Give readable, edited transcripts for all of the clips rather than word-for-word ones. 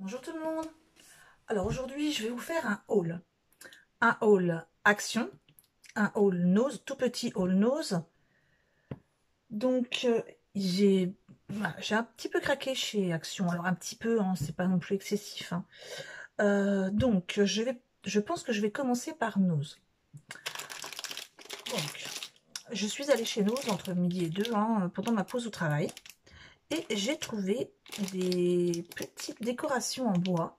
Bonjour tout le monde. Alors aujourd'hui je vais vous faire un haul. Un haul action, un haul nose, tout petit haul nose. Donc j'ai un petit peu craqué chez Action. Alors un petit peu, hein, c'est pas non plus excessif. Hein. Donc je pense que je vais commencer par nose. Donc je suis allée chez Nose entre midi et 2 hein, pendant ma pause au travail. Et j'ai trouvé des petites décorations en bois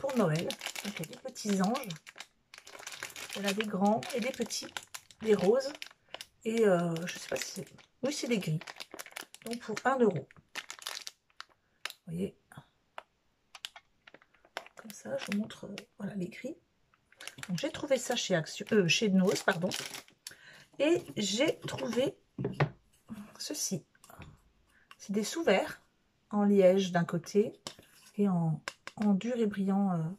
pour Noël. Donc il y a des petits anges. Il y en a des grands et des petits, des roses. Et je sais pas si c'est... Oui, c'est des gris. Donc pour 1 €. Vous voyez. Comme ça, je vous montre voilà, les gris. Donc j'ai trouvé ça chez Action, chez Nose, pardon. Et j'ai trouvé ceci. C'est des sous-verts en liège d'un côté et en dur et brillant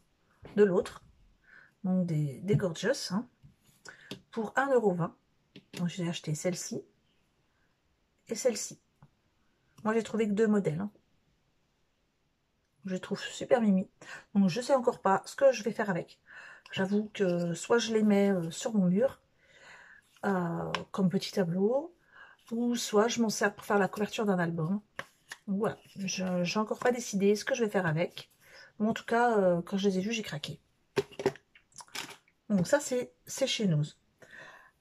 de l'autre. Donc des gorgeous. Hein, pour 1,20 €. Donc j'ai acheté celle-ci et celle-ci. Moi j'ai trouvé que 2 modèles. Hein. Je les trouve super mimi. Donc je sais encore pas ce que je vais faire avec. J'avoue que soit je les mets sur mon mur comme petit tableau, ou soit je m'en sers pour faire la couverture d'un album. Donc voilà, j'ai encore pas décidé ce que je vais faire avec. Mais en tout cas, quand je les ai vus, j'ai craqué. Donc ça c'est chez Nose.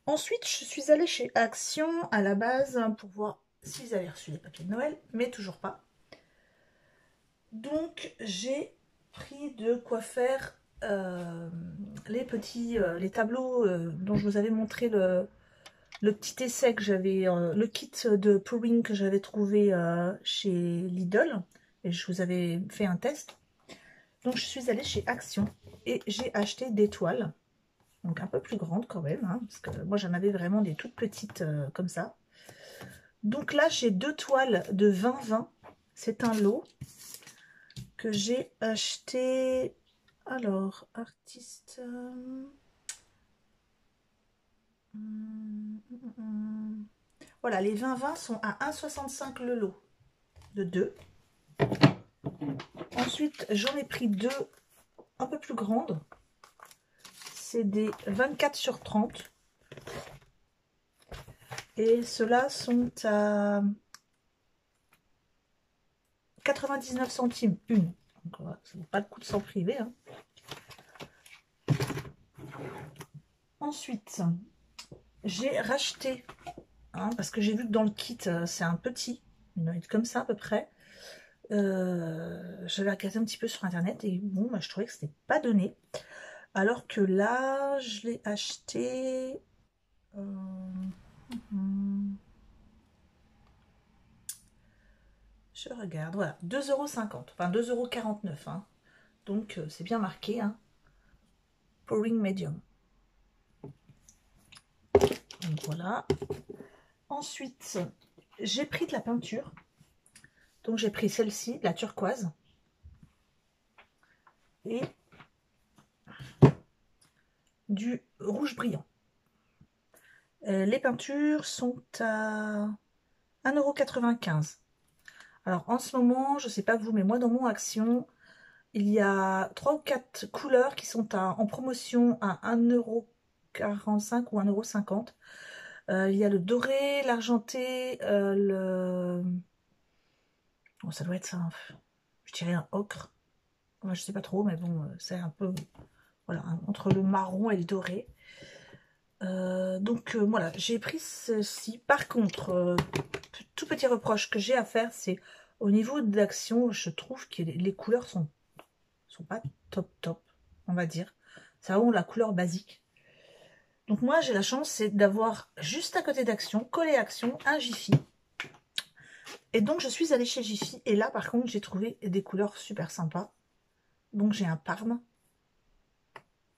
Ensuite, je suis allée chez Action à la base pour voir s'ils avaient reçu les papiers de Noël, mais toujours pas. Donc j'ai pris de quoi faire les petits les tableaux dont je vous avais montré le petit essai que j'avais, le kit de pouring que j'avais trouvé chez Lidl, et je vous avais fait un test. Donc je suis allée chez Action et j'ai acheté des toiles, donc un peu plus grandes quand même, hein, parce que moi j'en avais vraiment des toutes petites comme ça. Donc là j'ai 2 toiles de 20-20, c'est un lot que j'ai acheté. Alors, artiste. Voilà, les 20-20 sont à 1,65 € le lot de 2. Ensuite, j'en ai pris 2 un peu plus grandes. C'est des 24/30. Et ceux-là sont à 99 centimes une. Donc, voilà, ça ne vaut pas le coup de s'en priver. Hein. Ensuite, j'ai racheté, hein, parce que j'ai vu que dans le kit, c'est un petit, il doit être comme ça à peu près. J'avais regardé un petit peu sur internet et bon, bah, je trouvais que c'était pas donné. Alors que là, je l'ai acheté. Je regarde, voilà, 2,50 €, enfin 2,49 €. Hein. Donc c'est bien marqué, hein. Pouring medium. Donc voilà. Ensuite, j'ai pris de la peinture. Donc j'ai pris celle-ci, la turquoise. Et du rouge brillant. Les peintures sont à 1,95 €. Alors en ce moment, je sais pas vous, mais moi dans mon Action, il y a 3 ou 4 couleurs qui sont en promotion à 1,45 € ou 1,50 €. Il y a le doré, l'argenté, bon, ça doit être ça, je dirais un ocre. Moi, je sais pas trop, mais bon, c'est un peu voilà, entre le marron et le doré. Donc voilà, j'ai pris ceci. Par contre, tout petit reproche que j'ai à faire, c'est au niveau d'Action, je trouve que les couleurs sont pas top, on va dire. Ça a la couleur basique. Donc moi, j'ai la chance, c'est d'avoir juste à côté d'Action, collé Action, un Jiffy. Et donc, je suis allée chez Jiffy. Et là, par contre, j'ai trouvé des couleurs super sympas. Donc, j'ai un Parme.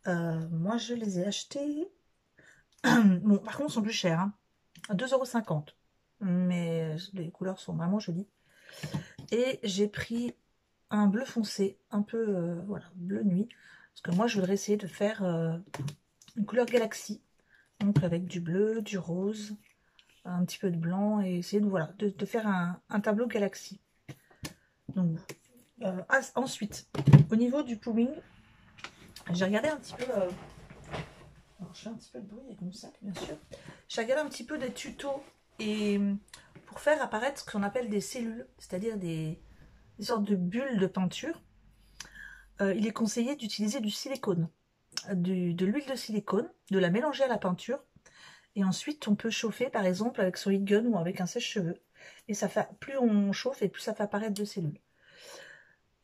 Moi, je les ai achetés. Bon, par contre, ils sont plus chers. Hein. 2,50 €. Mais les couleurs sont vraiment jolies. Et j'ai pris un bleu foncé, un peu, voilà, bleu nuit. Parce que moi, je voudrais essayer de faire une couleur galaxie. Donc, avec du bleu, du rose, un petit peu de blanc. Et essayer de, voilà, de faire un tableau galaxie. Donc, Ensuite, au niveau du pouling, j'ai regardé un petit peu... alors, je fais un petit peu de bruit avec mon sac, bien sûr. J'ai regardé un petit peu des tutos et pour faire apparaître ce qu'on appelle des cellules, c'est-à-dire des sortes de bulles de peinture. Il est conseillé d'utiliser du silicone, de l'huile de silicone, de la mélanger à la peinture. Et ensuite, on peut chauffer, par exemple, avec son heat gun ou avec un sèche-cheveux. Et ça fait, plus on chauffe et plus ça fait apparaître de cellules.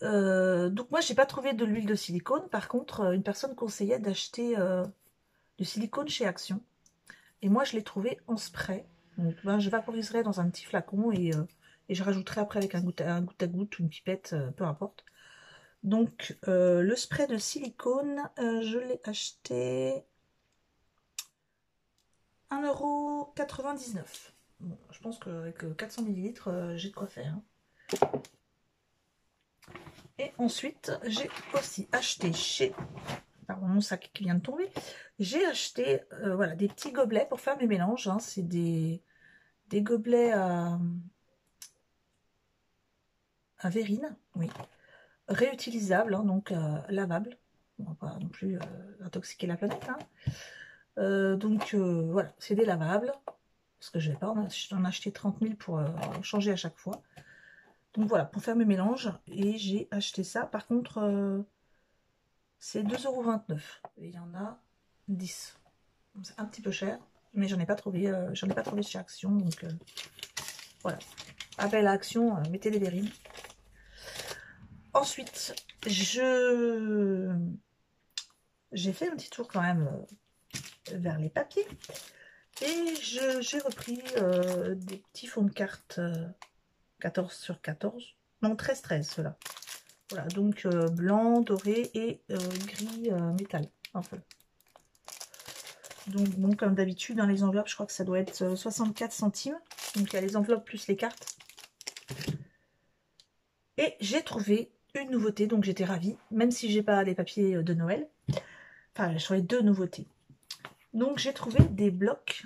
Donc moi, j'ai pas trouvé de l'huile de silicone. Par contre, une personne conseillait d'acheter du silicone chez Action. Et moi, je l'ai trouvé en spray. Donc, ben, je vaporiserai dans un petit flacon et je rajouterai après avec un goutte à goutte ou une pipette, peu importe. Donc, le spray de silicone, je l'ai acheté 1,99 €. Bon, je pense qu'avec 400 ml, j'ai de quoi faire. Et ensuite, j'ai aussi acheté chez... Pardon, mon sac qui vient de tomber. J'ai acheté voilà, des petits gobelets pour faire mes mélanges. Hein. C'est des gobelets à verrine, oui. Réutilisables, hein, donc lavables. On va pas non plus intoxiquer la planète. Hein. Donc voilà, c'est des lavables. Parce que je vais pas en acheter 30 000 pour changer à chaque fois. Donc voilà, pour faire mes mélanges. Et j'ai acheté ça. Par contre, c'est 2,29 €. Et il y en a 10. C'est un petit peu cher. Mais j'en ai pas trouvé chez Action. Donc voilà. Appel à Action, mettez des verrines. Ensuite, j'ai fait un petit tour quand même vers les papiers. Et j'ai repris des petits fonds de carte 14 sur 14. Non, 13-13 ceux-là. Voilà, donc blanc, doré et gris métal. Un peu. Donc bon, comme d'habitude, dans les enveloppes, je crois que ça doit être 64 centimes. Donc il y a les enveloppes plus les cartes. Et j'ai trouvé une nouveauté, donc j'étais ravie, même si j'ai pas les papiers de Noël. Enfin, j'ai trouvé deux nouveautés. Donc j'ai trouvé des blocs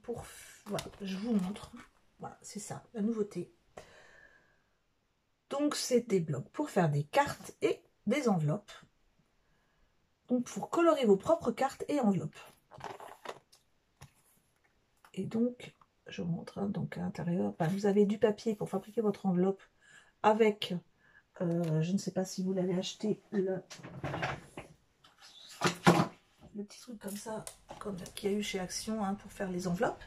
pour... Voilà, je vous montre. Voilà, c'est ça, la nouveauté. Donc c'est des blocs pour faire des cartes et des enveloppes. Donc pour colorer vos propres cartes et enveloppes. Et donc, je vous montre, hein, donc à l'intérieur, vous avez du papier pour fabriquer votre enveloppe avec, je ne sais pas si vous l'avez acheté, le petit truc comme ça, comme qu'il y a eu chez Action, hein, pour faire les enveloppes.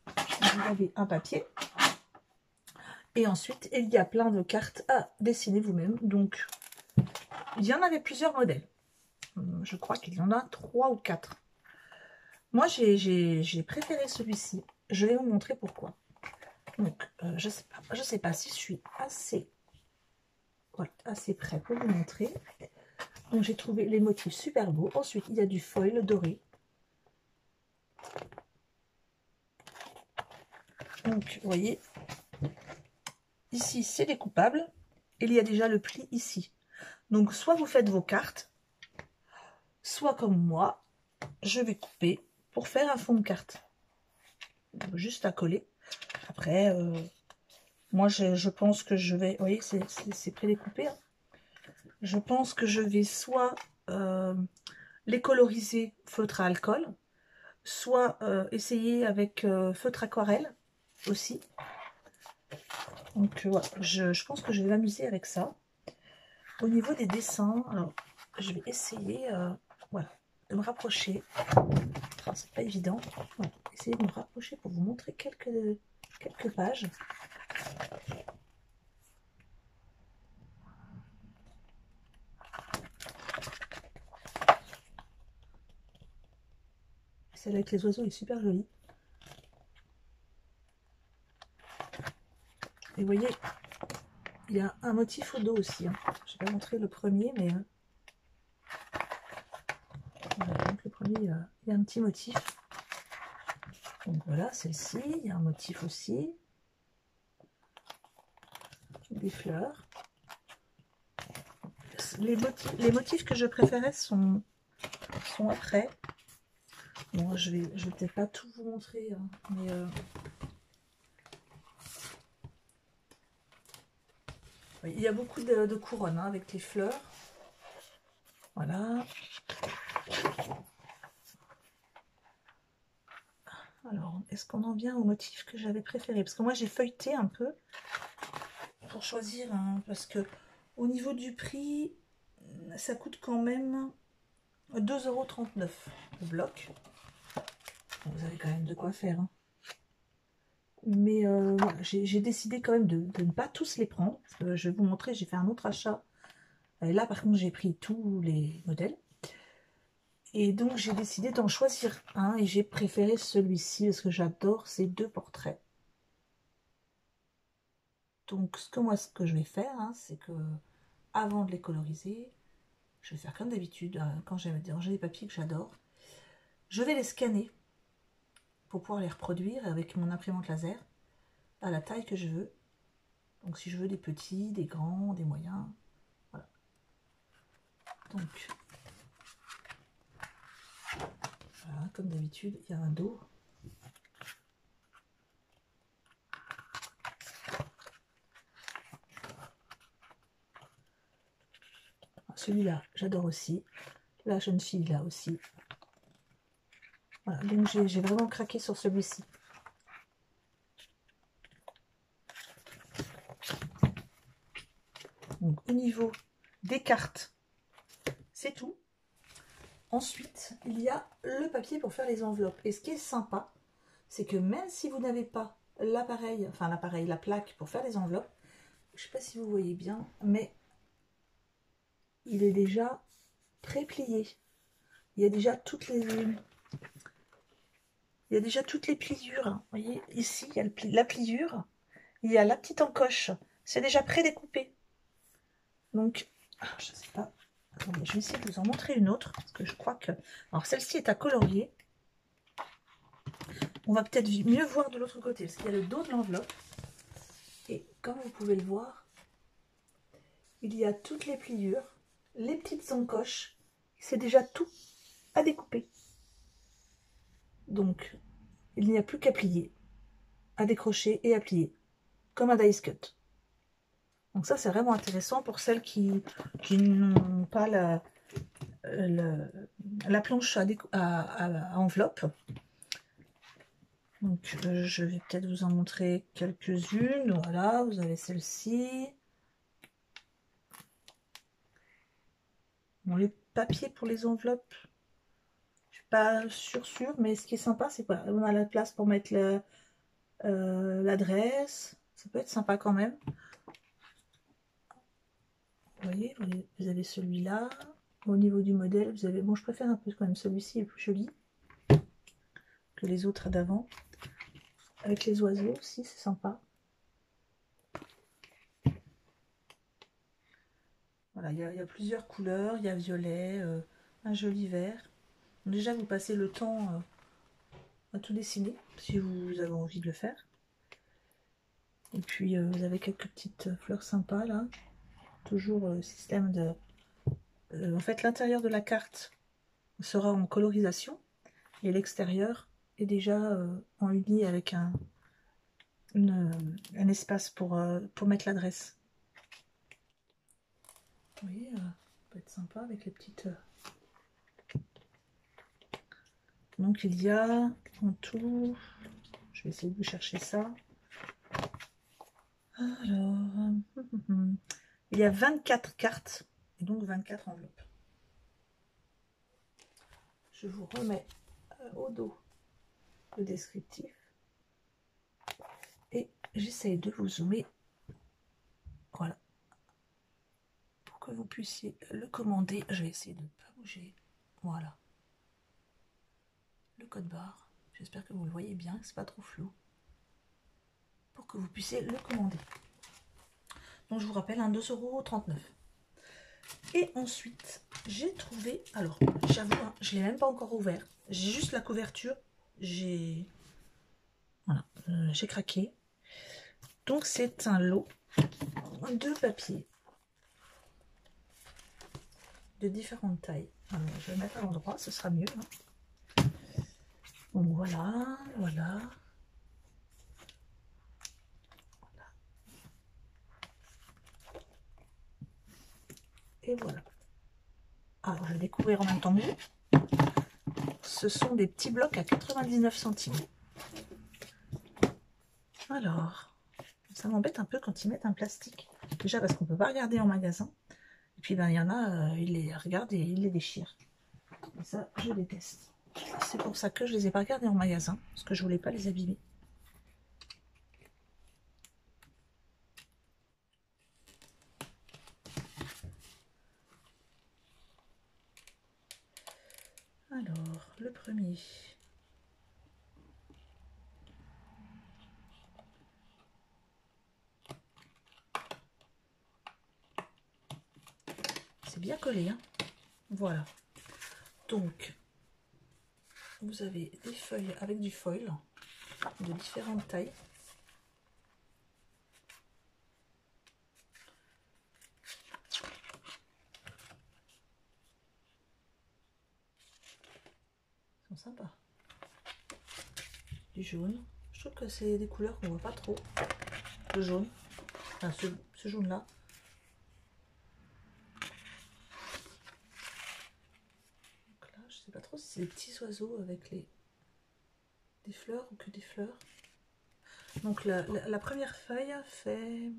Vous avez un papier. Et ensuite, il y a plein de cartes à dessiner vous-même. Donc, il y en avait plusieurs modèles. Je crois qu'il y en a 3 ou 4. Moi, j'ai préféré celui-ci. Je vais vous montrer pourquoi. Donc, je sais pas si je suis assez, voilà, assez près pour vous montrer. Donc, j'ai trouvé les motifs super beaux. Ensuite, il y a du foil doré. Donc, vous voyez, ici, c'est découpable. Et il y a déjà le pli ici. Donc, soit vous faites vos cartes, soit comme moi, je vais couper pour faire un fond de carte. Donc, juste à coller. Après, moi, je pense que je vais... Vous voyez, c'est prédécoupé. Hein. Je pense que je vais soit les coloriser feutre à alcool, soit essayer avec feutre aquarelle aussi. Donc voilà, je pense que je vais m'amuser avec ça. Au niveau des dessins, alors je vais essayer voilà, de me rapprocher. Enfin, c'est pas évident. Voilà, essayer de me rapprocher pour vous montrer quelques pages. Celle avec les oiseaux est super jolie. Et vous voyez, il y a un motif au dos aussi. Hein. Je vais pas montrer le premier, mais voilà, donc le premier, il y a un petit motif. Donc voilà, celle-ci, il y a un motif aussi. Des fleurs. Les motifs que je préférais sont après. Bon, je vais peut-être pas tout vous montrer, hein, mais Oui, il y a beaucoup de couronnes hein, avec les fleurs. Voilà. Alors, est-ce qu'on en vient au motif que j'avais préféré? Parce que moi, j'ai feuilleté un peu pour choisir, hein, parce que au niveau du prix, ça coûte quand même 2,39 € le bloc. Bon, vous avez quand même de quoi faire. Hein. Mais voilà, j'ai décidé quand même de ne pas tous les prendre. Parce que je vais vous montrer, j'ai fait un autre achat. Et là, par contre, j'ai pris tous les modèles. Et donc, j'ai décidé d'en choisir un. Et j'ai préféré celui-ci parce que j'adore ces deux portraits. Donc, ce que je vais faire, hein, c'est que avant de les coloriser, je vais faire comme d'habitude, quand j'ai des papiers que j'adore, je vais les scanner pour pouvoir les reproduire avec mon imprimante laser à la taille que je veux. Donc si je veux des petits, des grands, des moyens, voilà. Donc, voilà, comme d'habitude, il y a un dos. Celui-là, j'adore aussi. La jeune fille, là aussi. Voilà, donc j'ai vraiment craqué sur celui-ci. Donc au niveau des cartes, c'est tout. Ensuite, il y a le papier pour faire les enveloppes. Et ce qui est sympa, c'est que même si vous n'avez pas l'appareil, la plaque pour faire les enveloppes, je ne sais pas si vous voyez bien, mais il est déjà pré-plié. Il y a déjà toutes les pliures. Vous voyez, ici, il y a la pliure, il y a la petite encoche. C'est déjà pré-découpé. Donc, je ne sais pas. Attendez, je vais essayer de vous en montrer une autre, parce que je crois que... Alors, celle-ci est à colorier. On va peut-être mieux voir de l'autre côté, parce qu'il y a le dos de l'enveloppe. Et comme vous pouvez le voir, il y a toutes les pliures, les petites encoches. C'est déjà tout à découper. Donc, il n'y a plus qu'à plier, à décrocher et à plier, comme un dice cut. Donc ça, c'est vraiment intéressant pour celles qui n'ont pas la planche à enveloppe. Donc, je vais peut-être vous en montrer quelques-unes. Voilà, vous avez celle-ci. Bon, les papiers pour les enveloppes, je suis pas sûre, mais ce qui est sympa, c'est qu'on a la place pour mettre l'adresse. Ça peut être sympa quand même. Vous voyez, vous avez celui-là. Au niveau du modèle, vous avez... Bon, je préfère un peu quand même celui-ci, il est plus joli que les autres d'avant. Avec les oiseaux aussi, c'est sympa. Voilà, il y a plusieurs couleurs. Il y a violet, un joli vert. Déjà, vous passez le temps à tout dessiner, si vous avez envie de le faire. Et puis, vous avez quelques petites fleurs sympas, là. Toujours système de... en fait, l'intérieur de la carte sera en colorisation. Et l'extérieur est déjà en uni avec un espace pour mettre l'adresse. Vous voyez, ça peut être sympa avec les petites... Donc il y a en tout... Je vais essayer de vous chercher ça. Alors... il y a 24 cartes et donc 24 enveloppes. Je vous remets au dos le descriptif. Et j'essaye de vous zoomer. Voilà. Pour que vous puissiez le commander. Je vais essayer de ne pas bouger. Voilà. Le code barre. J'espère que vous le voyez bien, que c'est pas trop flou. Pour que vous puissiez le commander. Donc je vous rappelle, un 2,39 €. Et ensuite, j'ai trouvé... Alors, j'avoue, hein, je ne l'ai même pas encore ouvert. J'ai juste la couverture. Voilà, j'ai craqué. Donc c'est un lot de papier de différentes tailles. Alors, je vais mettre à l'endroit, ce sera mieux. Hein. Donc voilà, voilà. Et voilà. Alors, je vais découvrir en même temps que vous. Ce sont des petits blocs à 99 centimes. Alors, ça m'embête un peu quand ils mettent un plastique. Déjà parce qu'on ne peut pas regarder en magasin. Et puis, ben, il y en a, ils les regardent et ils les déchirent. Et ça, je déteste. C'est pour ça que je ne les ai pas regardés en magasin. Parce que je ne voulais pas les abîmer. Alors, le premier. C'est bien collé, hein. Voilà. Donc, vous avez des feuilles avec du foil de différentes tailles. Ils sont sympas. Du jaune. Je trouve que c'est des couleurs qu'on voit pas trop. Le jaune. Enfin, ce jaune-là. Donc là, je sais pas trop si c'est des petits oiseaux avec des fleurs ou que des fleurs. Donc la première feuille fait...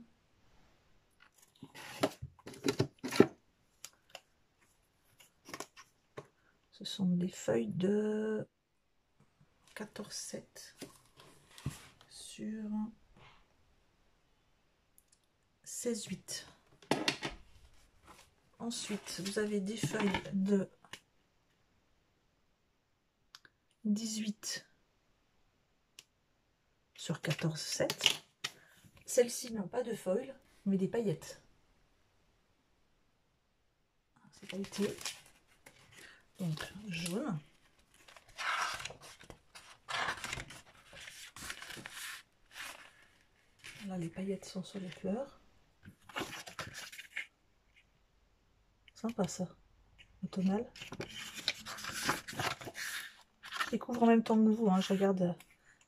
Ce sont des feuilles de 14,7 sur 16,8. Ensuite, vous avez des feuilles de 18 sur 14,7. Celles-ci n'ont pas de foil, mais des paillettes. C'est pailleté. Donc, jaune. Là, les paillettes sont sur les fleurs. Sympa ça, automnal. Je découvre en même temps que vous, hein. Je regarde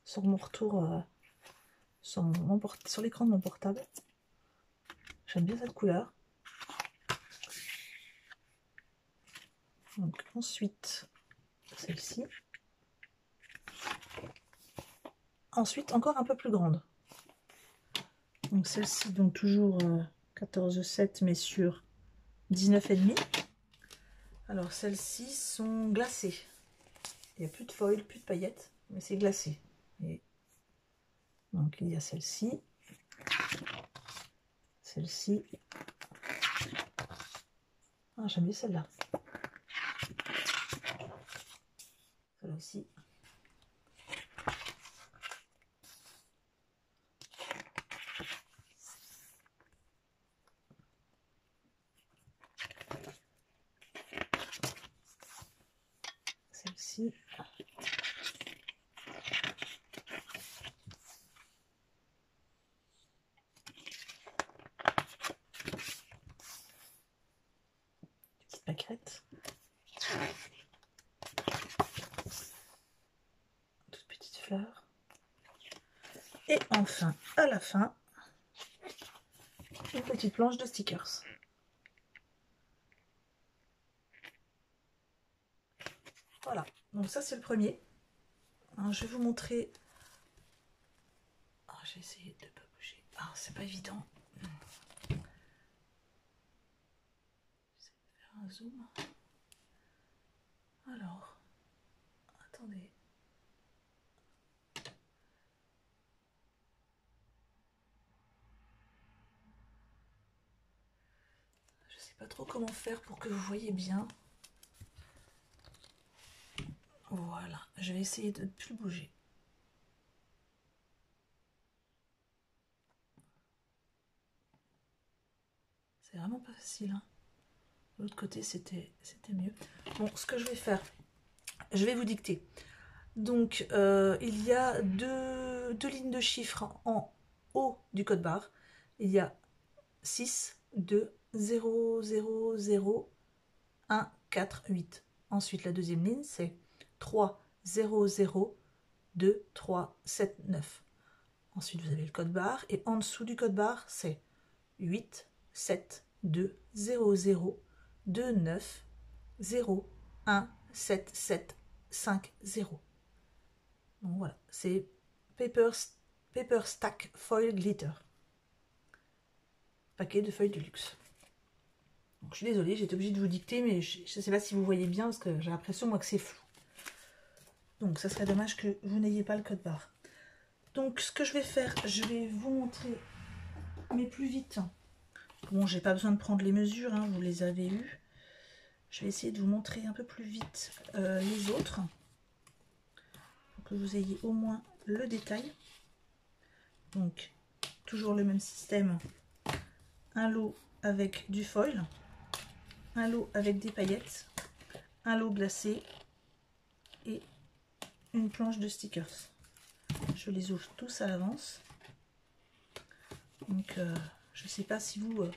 sur mon retour sur l'écran de mon portable. J'aime bien cette couleur. Donc ensuite, celle-ci. Ensuite, encore un peu plus grande. Donc celle-ci, donc toujours 14,7 mais sur 19,5. Alors celles-ci sont glacées. Il n'y a plus de foil, plus de paillettes, mais c'est glacé. Et donc il y a celle-ci. Celle-ci. Ah, j'aime bien celle-là. Celle-là aussi. Celle-ci. Petite pâquerette. Toute petite fleur. Et enfin, à la fin, une petite planche de stickers. Voilà, donc ça c'est le premier. Alors, je vais vous montrer. Oh, j'ai essayé de ne pas bouger. Ah, c'est pas évident. J'essaie de faire un zoom. Alors, attendez. Je sais pas trop comment faire pour que vous voyez bien. Voilà, je vais essayer de ne plus bouger. C'est vraiment pas facile, hein. De l'autre côté, c'était mieux. Bon, ce que je vais faire, je vais vous dicter. Donc, il y a deux lignes de chiffres en haut du code barre. Il y a 6, 2, 0, 0, 0, 1, 4, 8. Ensuite, la deuxième ligne, c'est 3, 0, 0, 2, 3, 7, 9. Ensuite, vous avez le code barre. Et en dessous du code barre, c'est 8, 7, 2 0 0 2 9 0 1 7 7 5 0. Donc voilà, c'est Paper Stack Foil Glitter. Paquet de feuilles de luxe. Donc, je suis désolée, j'ai été obligée de vous dicter, mais je ne sais pas si vous voyez bien, parce que j'ai l'impression moi que c'est flou. Donc ça serait dommage que vous n'ayez pas le code barre. Donc ce que je vais faire, je vais vous montrer, mais plus vite. Bon, j'ai pas besoin de prendre les mesures, hein, vous les avez eues. Je vais essayer de vous montrer un peu plus vite les autres, pour que vous ayez au moins le détail. Donc toujours le même système, un lot avec du foil, un lot avec des paillettes, un lot glacé et une planche de stickers. Je les ouvre tous à l'avance. Donc je ne sais pas si vous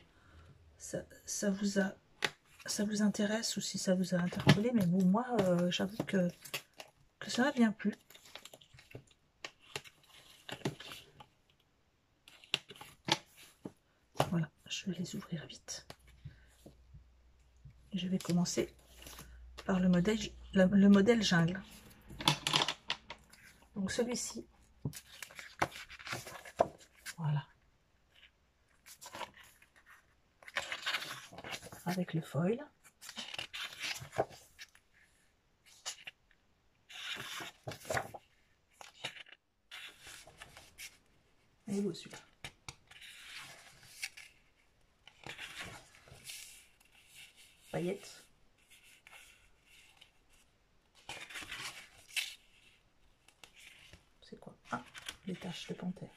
ça vous intéresse ou si ça vous a interpellé, mais bon, moi j'avoue que ça m'a bien plu. Voilà, je vais les ouvrir vite. Et je vais commencer par le modèle jungle. Donc celui-ci, voilà, avec le foil. Il est beau celui-là. Paillettes. C'est quoi? Ah, les taches de panthère.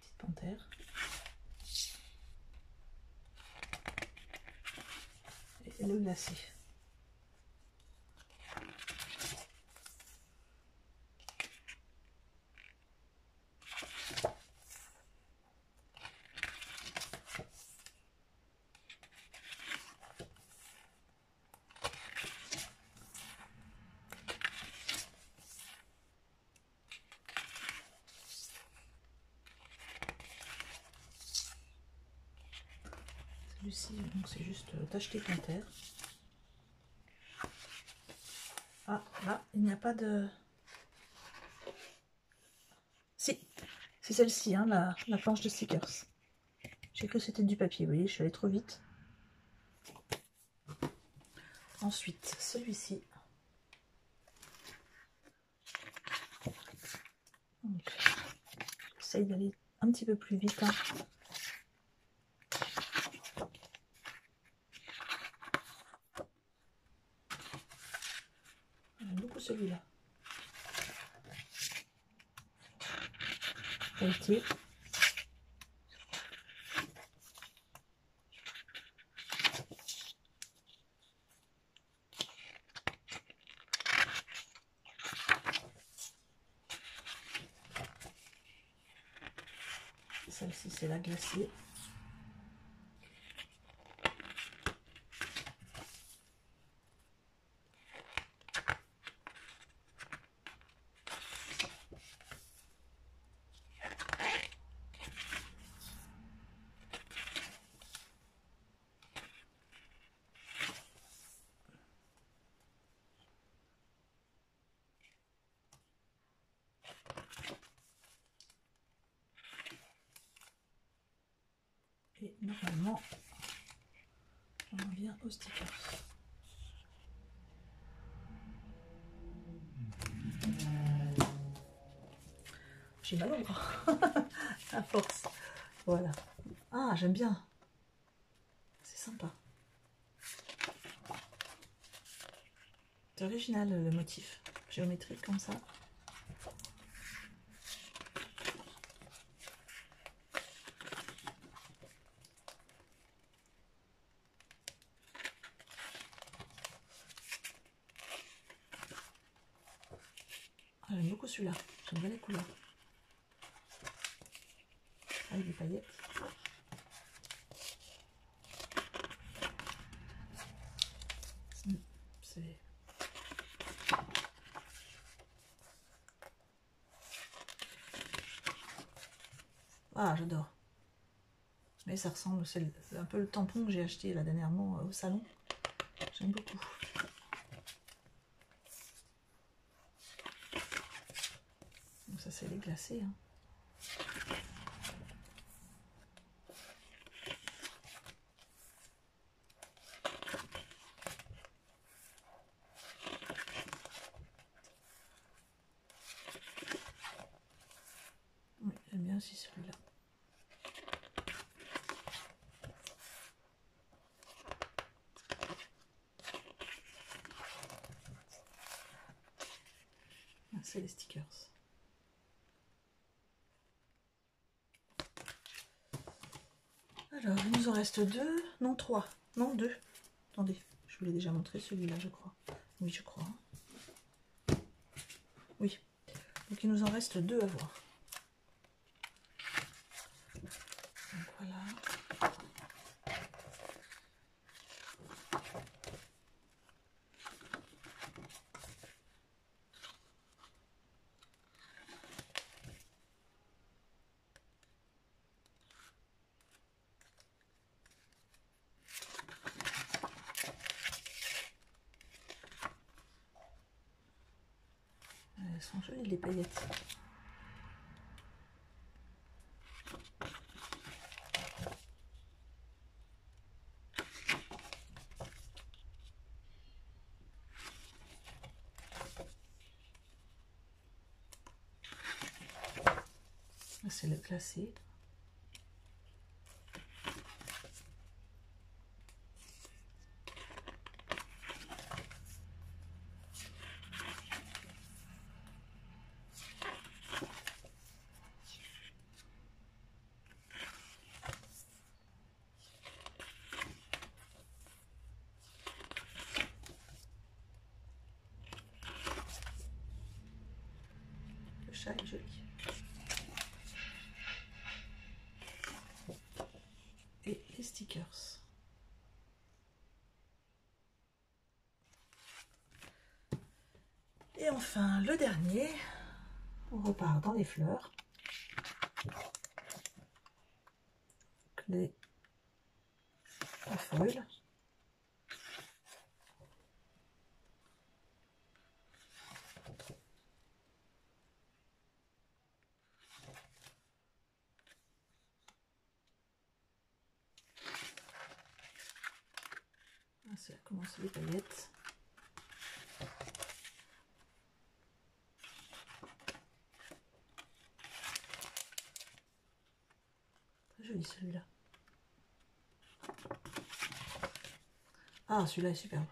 Petite panthère. Et le glacé. Celui-ci, donc c'est juste d'acheter panthère. Ah, là, il n'y a pas de... Si, c'est celle-ci, hein, la planche de stickers. J'ai cru que c'était du papier, vous voyez, je suis allée trop vite. Ensuite, celui-ci. J'essaye d'aller un petit peu plus vite. Hein. J'aime beaucoup celui-là. Qualité. Celle-ci, c'est la glacée. Et normalement, on en vient au sticker. J'ai mal au bras, à force. Voilà. Ah, j'aime bien. C'est sympa. C'est original le motif géométrique comme ça. J'aime beaucoup celui-là, j'aime bien les couleurs. Avec des paillettes. C'est... Ah, j'adore. Mais ça ressemble, c'est un peu le tampon que j'ai acheté là dernièrement au salon. J'aime beaucoup. Donc ça c'est les glacés. Hein. Oui, j'aime bien aussi celui-là. C'est les stickers. Alors, il nous en reste 2, non 3, non 2. Attendez, je vous l'ai déjà montré celui-là, je crois. Oui, je crois. Oui. Donc, il nous en reste 2 à voir. Donc, voilà. Elles sont jolies les paillettes. C'est le glacé. Le chat est joli. Et les stickers. Et enfin, le dernier, on repart dans les fleurs. Les foil. Ça commence les paillettes. Très joli celui-là. Ah, celui-là est superbe.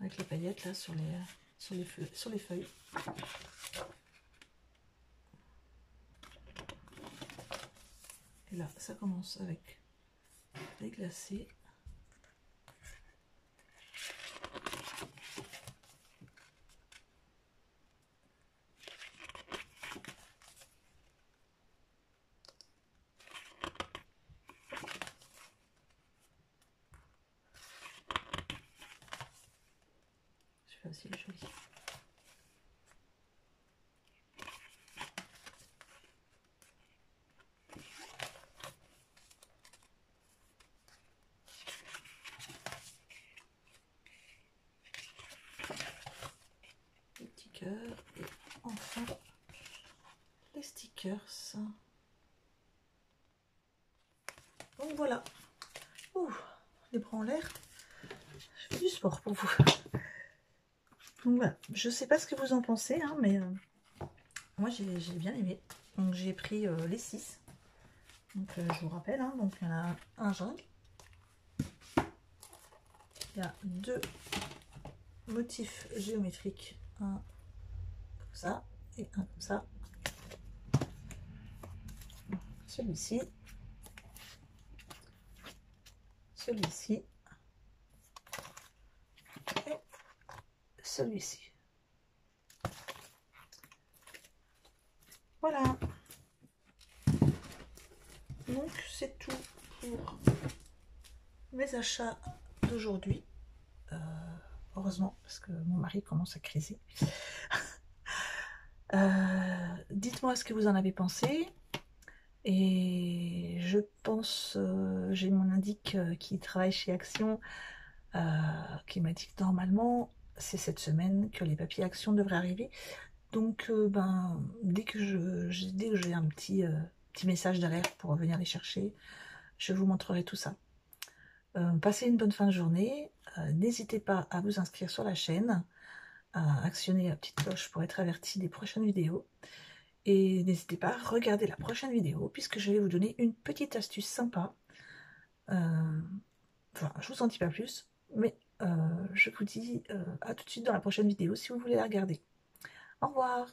Avec les paillettes là sur les feuilles. Et là, ça commence avec les glacés. Celui-là aussi il est joli. Les petits cœurs et enfin les stickers. Donc voilà. Ouh, les bras en l'air. Je fais du sport pour vous. Donc voilà, je sais pas ce que vous en pensez, hein, mais moi j'ai bien aimé. Donc j'ai pris les 6. Donc je vous rappelle, hein, donc il y en a un jungle. Il y a 2 motifs géométriques, un comme ça et un comme ça. Celui-ci, celui-ci et celui-ci. Voilà. Donc c'est tout pour mes achats d'aujourd'hui. Heureusement, parce que mon mari commence à criser. Dites-moi ce que vous en avez pensé. Et je pense, j'ai mon indique qui travaille chez Action, qui m'a dit que normalement c'est cette semaine que les papiers Action devraient arriver. Donc ben dès que j'ai un petit message d'alerte pour venir les chercher, je vous montrerai tout ça. Passez une bonne fin de journée. N'hésitez pas à vous inscrire sur la chaîne, à actionner la petite cloche pour être averti des prochaines vidéos. Et n'hésitez pas à regarder la prochaine vidéo puisque je vais vous donner une petite astuce sympa. Enfin, je vous en dis pas plus, mais je vous dis à tout de suite dans la prochaine vidéo si vous voulez la regarder. Au revoir!